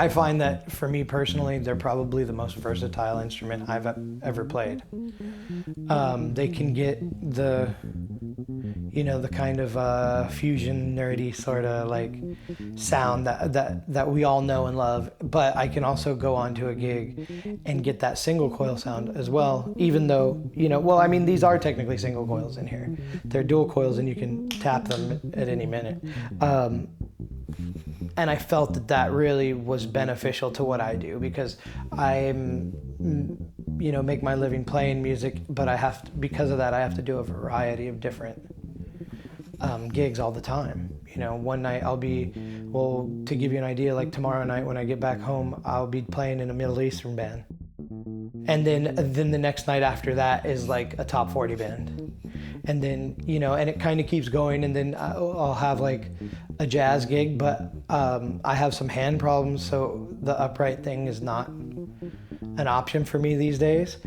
I find that for me personally, they're probably the most versatile instrument I've ever played. They can get the, the kind of fusion nerdy sort of like sound that we all know and love, but I can also go onto a gig and get that single coil sound as well, even though, these are technically single coils in here. They're dual coils and you can tap them at any minute. And I felt that really was beneficial to what I do, because make my living playing music, but because of that, I have to do a variety of different gigs all the time. One night to give you an idea, like tomorrow night when I get back home, I'll be playing in a Middle Eastern band. And then the next night after that is like a top 40 band. And then, and it kind of keeps going, and then I'll have like a jazz gig, but I have some hand problems, so the upright thing is not an option for me these days.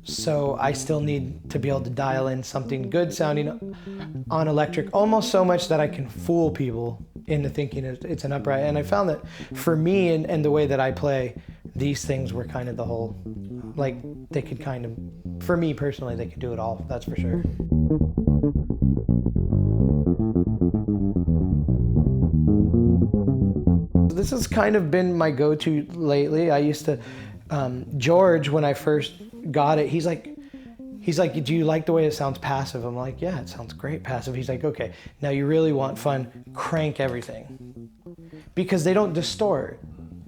So I still need to be able to dial in something good sounding on electric, almost so much that I can fool people into thinking it's an upright. And I found that for me and the way that I play, these things were kind of the whole, like they could kind of, for me personally, they could do it all, that's for sure. This has kind of been my go-to lately. I used to, George, when I first got it, he's like, do you like the way it sounds passive? I'm like, yeah, it sounds great passive. He's like, okay, now you really want fun, crank everything. Because they don't distort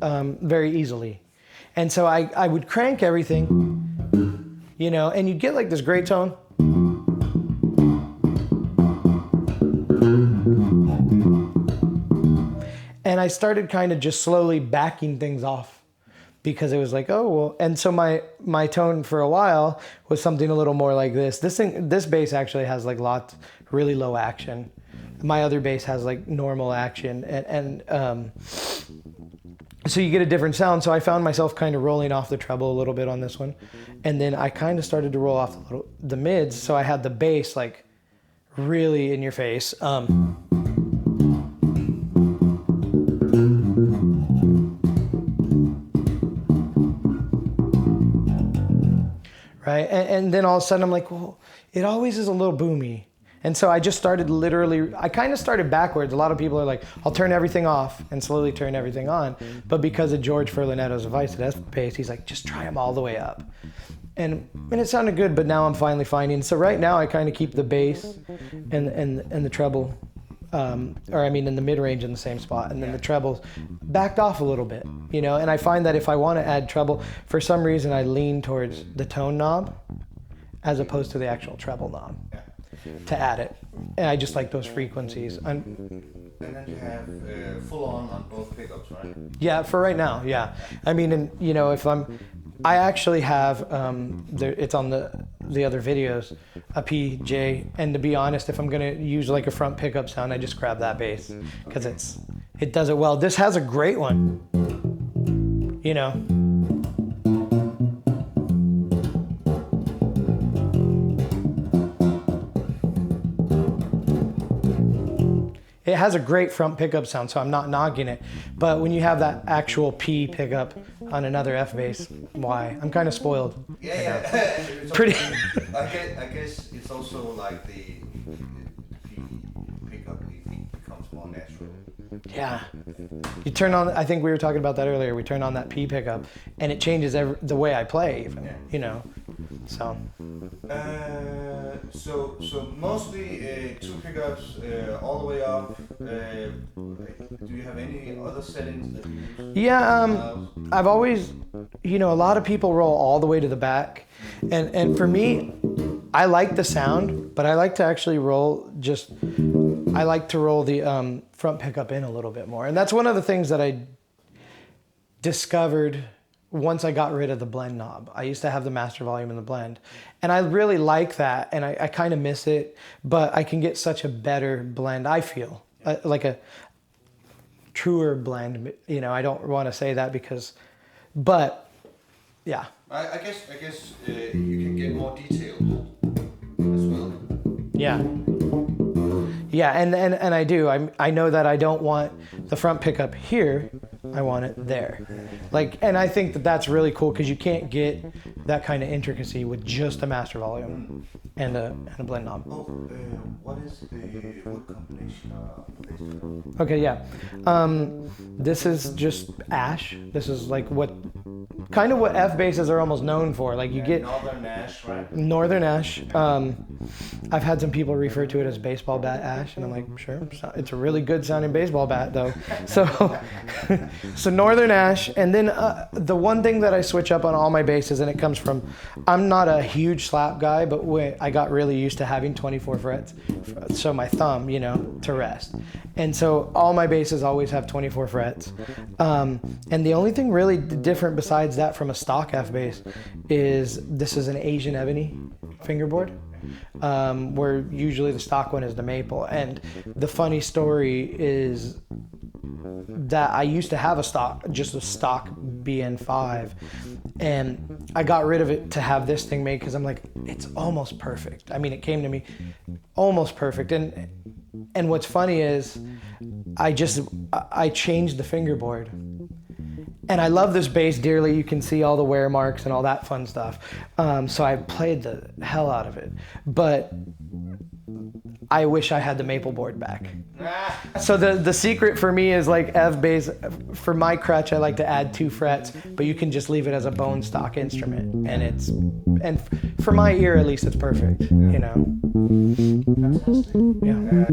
very easily. And so I would crank everything, and you'd get like this great tone. And I started kind of just slowly backing things off, because it was like, oh, well, and so my tone for a while was something a little more like this. This bass actually has like really low action. My other bass has like normal action, and so you get a different sound. So I found myself kind of rolling off the treble a little bit on this one, and then I kind of started to roll off the mids. So I had the bass like really in your face. Right, and then all of a sudden I'm like, well, it always is a little boomy. And so I just started I kind of started backwards. A lot of people are like, I'll turn everything off and slowly turn everything on. But because of George Furlanetto's advice at S-Bass, he's like, just try them all the way up. And it sounded good, but now I'm finally finding. So right now I kind of keep the bass and the treble, in the mid-range in the same spot. And then the trebles backed off a little bit, And I find that if I want to add treble, for some reason I lean towards the tone knob as opposed to the actual treble knob. To add it, and I just like those frequencies. And then you have full on both pickups, right? Yeah, for right now, yeah. If I actually have, it's on the other videos, a PJ, and to be honest, if I'm gonna use like a front pickup sound, I just grab that bass, because it does it well. This has a great one, It has a great front pickup sound, so I'm not knocking it. But when you have that actual P pickup on another F bass, why? I'm kind of spoiled. Yeah. Pretty. I guess it's also like the P pickup, it becomes more natural. Yeah. You turn on, I think we were talking about that earlier, we turn on that P pickup, and it changes the way I play even, So. So mostly two pickups all the way up. Do you have any other settings that you use? Yeah, I've always, a lot of people roll all the way to the back, and for me, I like the sound, but I like to actually roll I like to roll the front pickup in a little bit more, and that's one of the things that I discovered once I got rid of the blend knob. I used to have the master volume in the blend, and I really like that, and I kind of miss it, but I can get such a better blend, I feel, like a truer blend, I don't want to say that but yeah. I guess you can get more detailed as well. Yeah. Yeah, and I do. I know that I don't want the front pickup here. I want it there. Like, and I think that that's really cool because you can't get that kind of intricacy with just a master volume and a blend knob. Oh, what is the wood combination based on? Okay, yeah. This is just ash. This is like what F basses are almost known for. Like you get Northern ash, right? Northern ash. I've had some people refer to it as baseball bat ash, and I'm like, sure, it's a really good sounding baseball bat though. So, so Northern ash, and then the one thing that I switch up on all my basses, and it comes from, I'm not a huge slap guy, but I got really used to having 24 frets, so my thumb, you know, to rest, and so all my basses always have 24 frets, and the only thing really different besides that from a stock F bass is this is an Asian ebony fingerboard. Where usually the stock one is the maple. And the funny story is that I used to have just a stock BN5, and I got rid of it to have this thing made because I'm like, it's almost perfect. I mean, it came to me almost perfect. And what's funny is I changed the fingerboard. And I love this bass dearly. You can see all the wear marks and all that fun stuff. So I played the hell out of it. But I wish I had the maple board back. So the secret for me is like F bass. For my crutch, I like to add 2 frets, but you can just leave it as a bone stock instrument. And for my ear, at least, it's perfect, you know? Yeah.